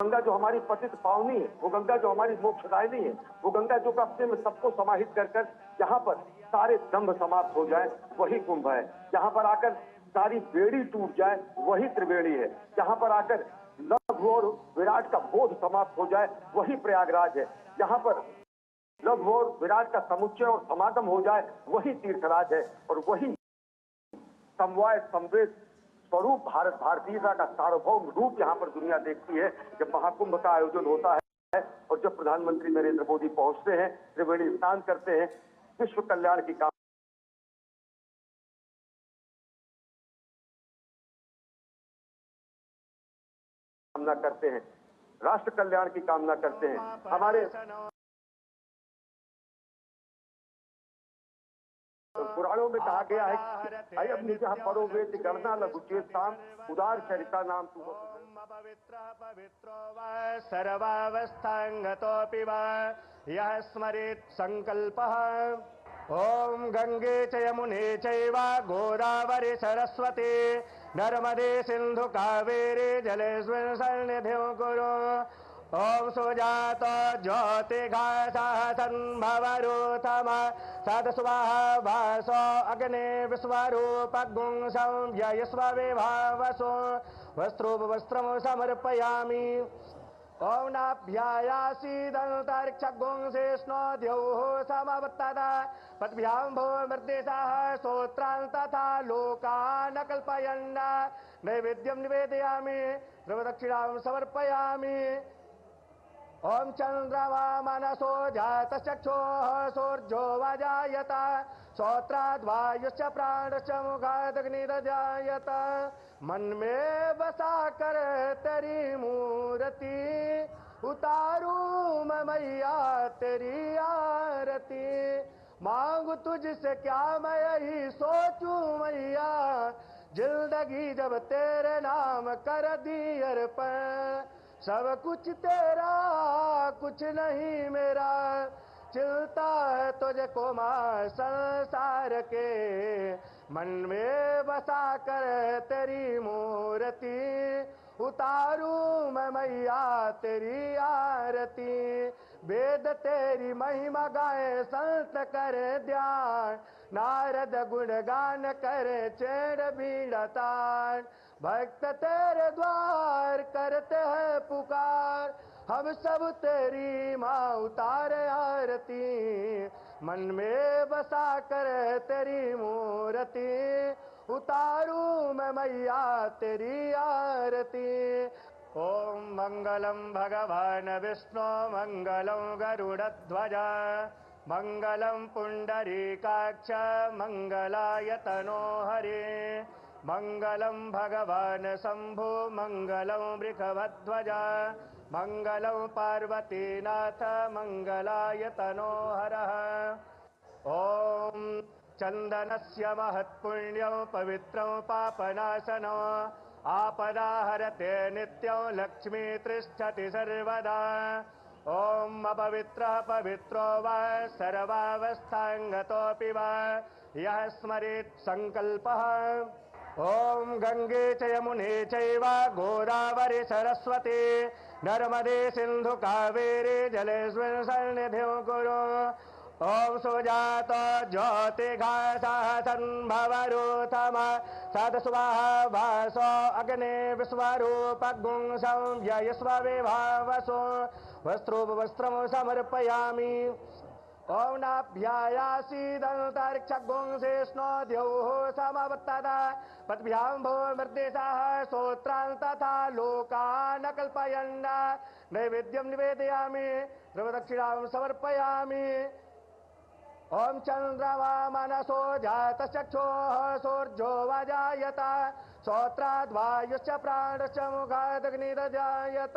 गंगा जो हमारी पतित पावनी है, वो गंगा जो हमारी मोक्षदायिनी है, वो गंगा जो अपने में सबको समाहित कर कर जहाँ पर सारे दंभ समाप्त हो जाए वही कुंभ है। जहाँ पर आकर सारी बेड़ी टूट जाए वही त्रिवेणी है। जहाँ पर आकर लघु और विराट का बोध समाप्त हो जाए वही प्रयागराज है। जहाँ पर लघु और विराट का समुच्चय और समागम हो जाए वही तीर्थराज है। और वही समवाय संवेद स्वरूप भारत भारतीयता का सार्वभौम रूप यहाँ पर दुनिया देखती है जब महाकुंभ का आयोजन होता है और जब प्रधानमंत्री नरेंद्र मोदी पहुंचते हैं, त्रिवेणी स्नान करते हैं, विश्व कल्याण की कामना करते हैं, राष्ट्र कल्याण की कामना करते हैं। हमारे पुराणों में कहा गया है कि अयम निजः परो वेति गणना लघुचेताम उदार चरिता नाम तु पवित्रो वा सर्वावस्थांगतोऽपि वा यः स्मरेत् संकल्पः। ओम गंगे च यमुने चैव गोदावरी सरस्वती नर्मदे सिंधु कावेरी जलेस्मिन् सन्निधिं कुरु। ओम सुजात ज्योतिघासः संभवरूथम सदस्वाहा वासो अग्ने विश्वरूपगुं संव्ययस्व विभावसो वस्त्रोपवस्त्रं समर्पयामि। ओम नाभ्यायासीदन्तरिक्षगुंसेष्णो द्यौः समवत्तदा पद्भ्यां भूमर्देशः स्तोत्रान् तथा लोकान् कल्पयन् नैवेद्यं निवेदयामि द्रवदक्षिणां समर्पयामि। ओम चंद्रमा मनसो जातचक्षुः सूर्यो वजायत श्रोत्राद्वायुश्च प्राणश्च मुखादग्निर्जायत। मन में बसा कर तेरी मूर्ति उतारूं मैं मैया तेरी आरती। मांगू तुझसे क्या मैं यही सोचूं मैया जिंदगी जब तेरे नाम कर दी अर्पण। सब कुछ तेरा कुछ नहीं मेरा चिलता है तुझको मां संसार के। मन में बसा कर तेरी मूर्ति उतारूं मैं मैया तेरी आरती। वेद तेरी महिमा गाए संत करे ध्यान नारद गुणगान करे चेड़ बीड़तान। भक्त तेरे द्वार करते हैं पुकार हम सब तेरी माँ उतारे आरती। मन में बसा कर तेरी मूर्ति उतारूं मैं मैया तेरी आरती। ओम मंगलम भगवान विष्णु मंगलम गरुड़ध्वज मंगलम पुंडरीकाक्ष मंगलाय तनो हरे मंगलम भगवान शंभो मंगलम वृषभध्वज मंगलम पार्वतीनाथ मंगलाय तनो हरः। ओम चंदनस्य महत्पुण्यं पवित्रं पापनाशनं आपदाहरते नित्यं लक्ष्मी तिष्ठति सर्वदा। ओम अपवित्रः पवित्रो वा सर्वावस्थांगतोऽपि वा यः स्मरेत् संकल्पः। ओम गंगे च यमुने चैव गोदावरी सरस्वती नर्मदे सिंधु कावेरी जलेस्मिन् सन्निधिं कुरु। ओम सुजात ज्योतिघासः संभवरूथम सदस्वाहा वासो अग्ने विश्वरूपगुं संव्ययस्व विभावसो वस्त्रोपवस्त्रं समर्पयामि। ओम नाभ्यायासीदन्तरिक्षगुंसेष्णो द्यौः समवत्तदा पद्भ्यां भूमर्देशः स्तोत्रान् तथा लोकान् कल्पयन् नैवेद्यं निवेदयामि द्रवदक्षिणां समर्पयामि। ओम चंद्रमा मनसो जातचक्षुः सूर्यो वजायत श्रोत्राद्वायुश्च प्राणश्च मुखादग्निर्जायत।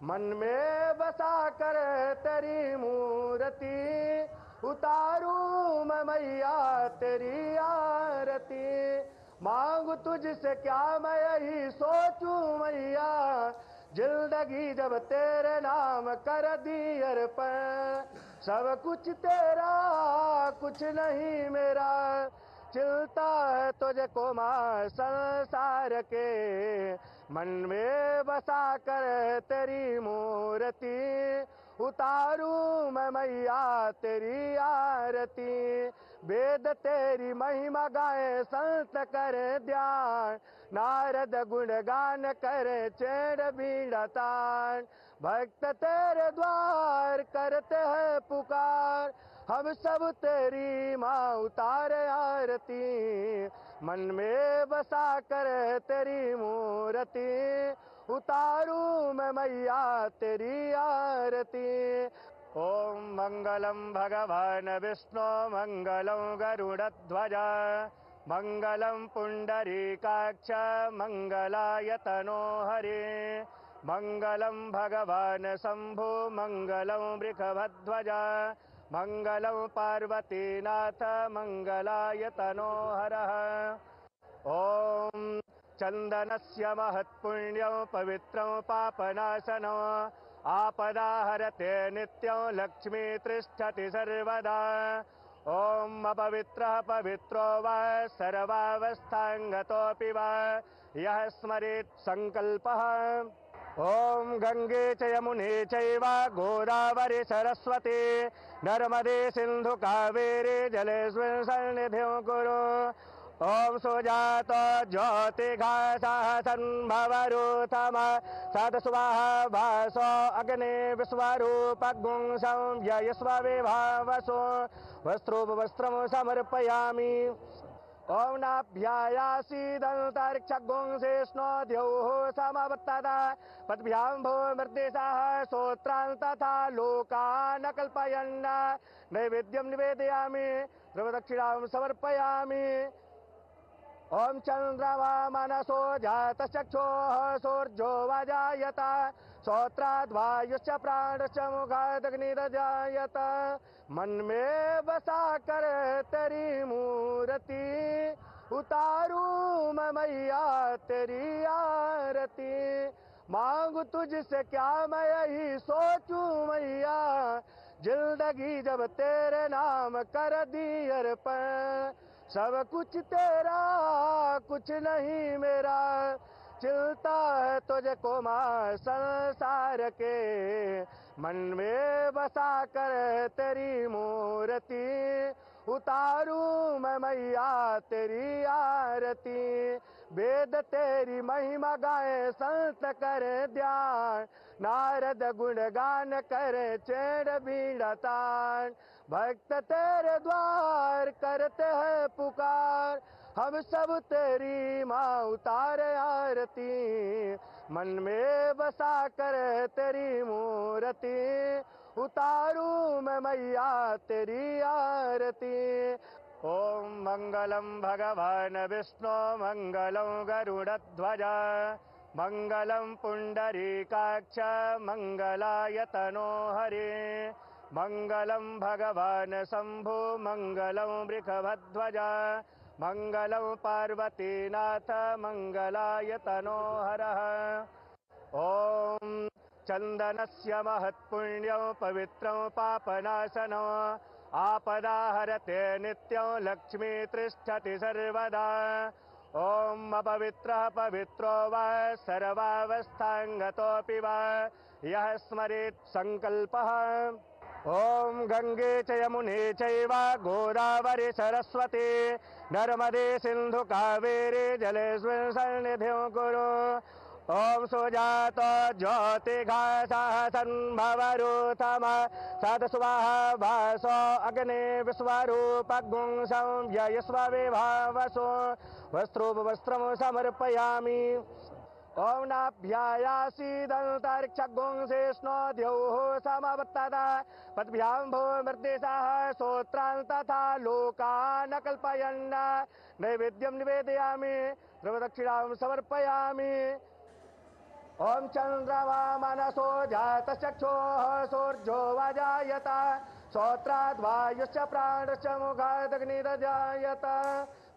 मन में बसा कर तेरी मूर्ति उतारूं मैं मैया तेरी आरती। मांगू तुझसे क्या मैं यही सोचूं मैया जिंदगी जब तेरे नाम कर दी अर्पण। सब कुछ तेरा कुछ नहीं मेरा चिलता है तुझको मां संसार के। मन में बसा कर तेरी मूर्ति उतारूं मैं मैया तेरी आरती। वेद तेरी महिमा गाए संत करे ध्यान, नारद गुणगान करे चेड़ बीड़ा तान। भक्त तेरे द्वार करते हैं पुकार, हम सब तेरी माँ उतारे आरती। मन में बसा कर तेरी मूर्ति उतारूं मैं मैया तेरी आरती। ओम मंगलम भगवान विष्णु मंगलम गरुड़ध्वज मंगलम पुंडरीकाक्ष मंगलाय तनो हरे। मंगलम भगवान शंभु मंगलम वृषभध्वज मंगलम पार्वतीनाथ मंगलाय तनो हरः। ओम चंदनस्य महत्पुण्यं पवित्रं पापनाशनं आपदाहरते नित्यं लक्ष्मी तिष्ठति सर्वदा। ओम अपवित्रः पवित्रो वा सर्वावस्थांगतोऽपि वा यः स्मरेत् संकल्पः। ओम गंगे च यमुने चैव गोदावरी सरस्वती नर्मदे सिंधु कावेरी जलेस्मिन् सन्निधिं कुरु। ओम सुजात ज्योतिघासः सन्भवरूथम सदस्वाहा भासो अग्ने विश्वरूपगुं संव्ययस्व विभावसो वस्त्रोपवस्त्रं समर्पयामि। ओम नाभ्यायासीदन्तरिक्षगुं शेष्णो द्यौः समवत्तदा पद्भ्यां भो मृदेशाः श्रोत्रान् तथा लोकान् कल्पयन्। नैवेद्यं निवेदयामि द्रवदक्षिणां समर्पयामि। ओम चंद्रमा मनसो जातचक्षुः सूर्यो वजायत श्रोत्राद्वायुश्च प्राणश्च मुखादग्निरजायत। मन में बसा कर तेरी मूर्ति उतारूं मैं मैया तेरी आरती। मांगू तुझसे क्या मैं यही सोचूं मैया, जिंदगी जब तेरे नाम कर दी अर्पण। सब कुछ तेरा कुछ नहीं मेरा, चिलता है तुझको माँ संसार के। मन में बसा कर तेरी मूर्ति उतारूं मैं मैया तेरी आरती। वेद तेरी महिमा गाए संत करे ध्यान, नारद गुणगान करे चेड़ बीड़ा तान। भक्त तेरे द्वार करते हैं पुकार, हम सब तेरी माँ उतारे आरती। मन में बसा कर तेरी मूर्ति उतारूं मैं मैया तेरी आरती। ओम मंगलम भगवान विष्णु मंगलम गरुड़ध्वज मंगलम पुंडरीकाक्ष मंगलाय तनो हरे। मंगलम भगवान शंभु मंगलम वृषभध्वज मंगलम पार्वतीनाथ मंगलाय तनो हरः। ओम चंदनस्य महत्पुण्यं पवित्रं पापनाशनं आपदाहरते नित्यं लक्ष्मी तिष्ठति सर्वदा। ओम अपवित्रः पवित्रो वा सर्वावस्थांगतोऽपि वा यः स्मरेत् संकल्पः। ओम गंगे च यमुने चैव गोदावरी सरस्वती नर्मदे सिंधु कावेरी जलेस्मिन् सन्निधिं कुरु। ओम सुजात ज्योतिघासः सन्भवरूथम सदस्वाहा भासो अग्ने विश्वरूपगुं संव्ययस्व विभावसो वस्त्रोपवस्त्रं समर्पयामि। ओम नाभ्यायासीदन्तरिक्षगुं शेष्णो द्यौः समवत्तदा पद्भ्यां भो मृदेशाः श्रोत्रान् तथा लोकान् कल्पयन्। नैवेद्यं निवेदयामि द्रवदक्षिणां समर्पयामि। ओम चंद्रमा मनसो जातचक्षुः सूर्यो वजायत श्रोत्राद्वायुश्च प्राणश्च मुखादग्निरजायत।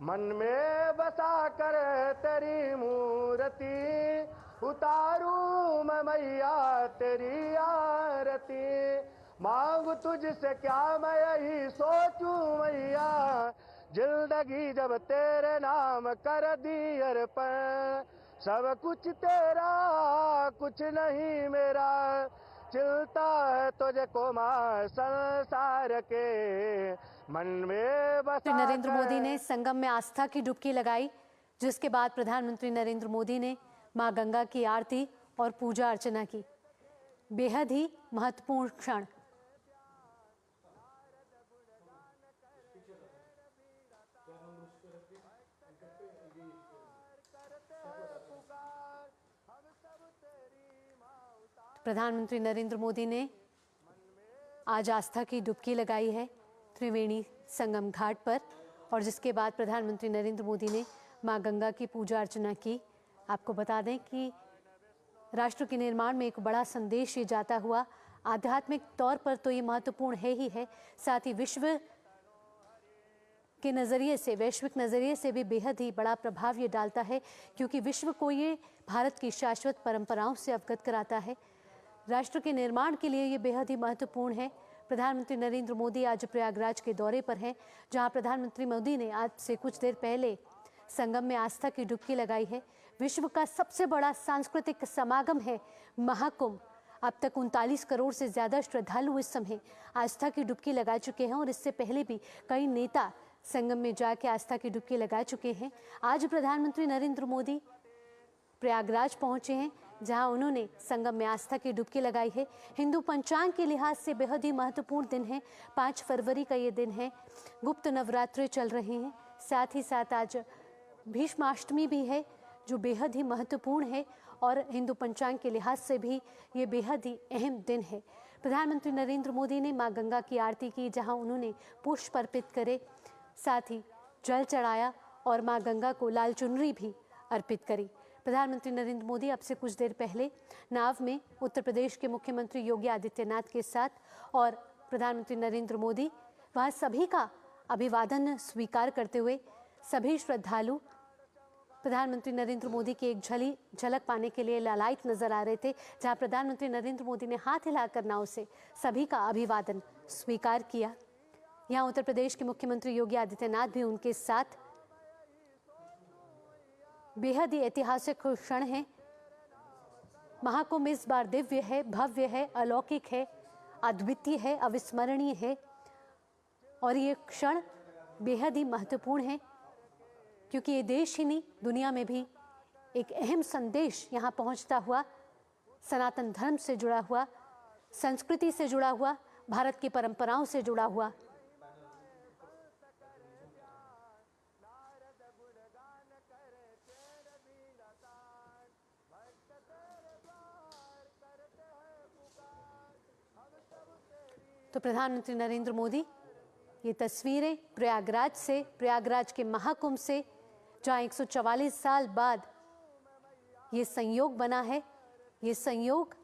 मन में बसा कर तेरी मूर्ति उतारूं मैं मैया तेरी आरती। मांगू तुझसे क्या मैं यही सोचूं मैया, जिंदगी जब तेरे नाम कर दी अर्पण। सब कुछ तेरा कुछ नहीं मेरा, चिलता है तुझको मां संसार के मन में बसा। नरेंद्र मोदी ने संगम में आस्था की डुबकी लगाई, जिसके बाद प्रधानमंत्री नरेंद्र मोदी ने मां गंगा की आरती और पूजा अर्चना की। बेहद ही महत्वपूर्ण क्षण। प्रधानमंत्री नरेंद्र मोदी ने आज आस्था की डुबकी लगाई है त्रिवेणी संगम घाट पर, और जिसके बाद प्रधानमंत्री नरेंद्र मोदी ने मां गंगा की पूजा अर्चना की। आपको बता दें कि राष्ट्र के निर्माण में एक बड़ा संदेश ये जाता हुआ, आध्यात्मिक तौर पर तो ये महत्वपूर्ण है ही है, साथ ही विश्व के नज़रिए से, वैश्विक नज़रिए से भी बेहद ही बड़ा प्रभाव ये डालता है, क्योंकि विश्व को ये भारत की शाश्वत परंपराओं से अवगत कराता है। राष्ट्र के निर्माण के लिए ये बेहद ही महत्वपूर्ण है। प्रधानमंत्री नरेंद्र मोदी आज प्रयागराज के दौरे पर हैं, जहां प्रधानमंत्री मोदी ने आज से कुछ देर पहले संगम में आस्था की डुबकी लगाई है। विश्व का सबसे बड़ा सांस्कृतिक समागम है महाकुंभ। अब तक 39 करोड़ से ज़्यादा श्रद्धालु इस समय आस्था की डुबकी लगा चुके हैं, और इससे पहले भी कई नेता संगम में जाके आस्था की डुबकी लगा चुके हैं। आज प्रधानमंत्री नरेंद्र मोदी प्रयागराज पहुंचे हैं, जहां उन्होंने संगम में आस्था की डुबकी लगाई है। हिंदू पंचांग के लिहाज से बेहद ही महत्वपूर्ण दिन है। 5 फरवरी का ये दिन है। गुप्त नवरात्रे चल रहे हैं, साथ ही साथ आज भीष्माष्टमी भी है, जो बेहद ही महत्वपूर्ण है, और हिंदू पंचांग के लिहाज से भी ये बेहद ही अहम दिन है। प्रधानमंत्री नरेंद्र मोदी ने मां गंगा की आरती की, जहां उन्होंने पुष्प अर्पित करे, साथ ही जल चढ़ाया और मां गंगा को लाल चुनरी भी अर्पित करी। प्रधानमंत्री नरेंद्र मोदी अब से कुछ देर पहले नाव में उत्तर प्रदेश के मुख्यमंत्री योगी आदित्यनाथ के साथ, और प्रधानमंत्री नरेंद्र मोदी वहाँ सभी का अभिवादन स्वीकार करते हुए सभी श्रद्धालु प्रधानमंत्री नरेंद्र मोदी की एक झलक पाने के लिए लालायित नजर आ रहे थे, जहां प्रधानमंत्री नरेंद्र मोदी ने हाथ हिलाकर नाव से सभी का अभिवादन स्वीकार किया। यहाँ उत्तर प्रदेश के मुख्यमंत्री योगी आदित्यनाथ भी उनके साथ। बेहद ही ऐतिहासिक क्षण है। महाकुंभ इस बार दिव्य है, भव्य है, अलौकिक है, अद्वितीय है, अविस्मरणीय है, और ये क्षण बेहद ही महत्वपूर्ण है, क्योंकि ये देश ही नहीं दुनिया में भी एक अहम संदेश यहाँ पहुँचता हुआ, सनातन धर्म से जुड़ा हुआ, संस्कृति से जुड़ा हुआ, भारत की परंपराओं से जुड़ा हुआ। तो प्रधानमंत्री नरेंद्र मोदी ये तस्वीरें प्रयागराज से, प्रयागराज के महाकुंभ से, जहाँ 144 साल बाद ये संयोग बना है। ये संयोग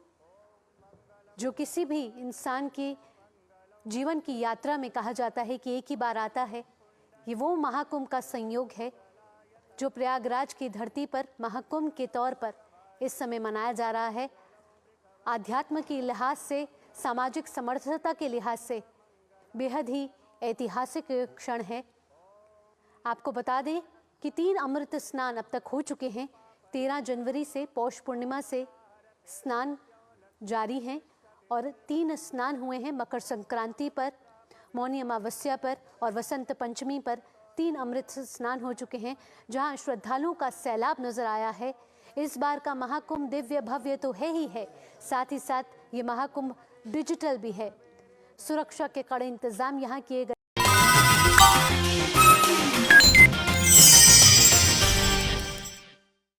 जो किसी भी इंसान की जीवन की यात्रा में कहा जाता है कि एक ही बार आता है, ये वो महाकुंभ का संयोग है जो प्रयागराज की धरती पर महाकुंभ के तौर पर इस समय मनाया जा रहा है। आध्यात्म के लिहाज से, सामाजिक समर्थता के लिहाज से बेहद ही ऐतिहासिक क्षण है। आपको बता दें कि 3 अमृत स्नान अब तक हो चुके हैं। 13 जनवरी से पौष पूर्णिमा से स्नान जारी हैं, और 3 स्नान हुए हैं मकर संक्रांति पर, मौनी अमावस्या पर और वसंत पंचमी पर। 3 अमृत स्नान हो चुके हैं, जहां श्रद्धालुओं का सैलाब नजर आया है। इस बार का महाकुंभ दिव्य भव्य तो है ही है, साथ ही साथ ये महाकुंभ डिजिटल भी है। सुरक्षा के कड़े इंतजाम यहाँ किए गए।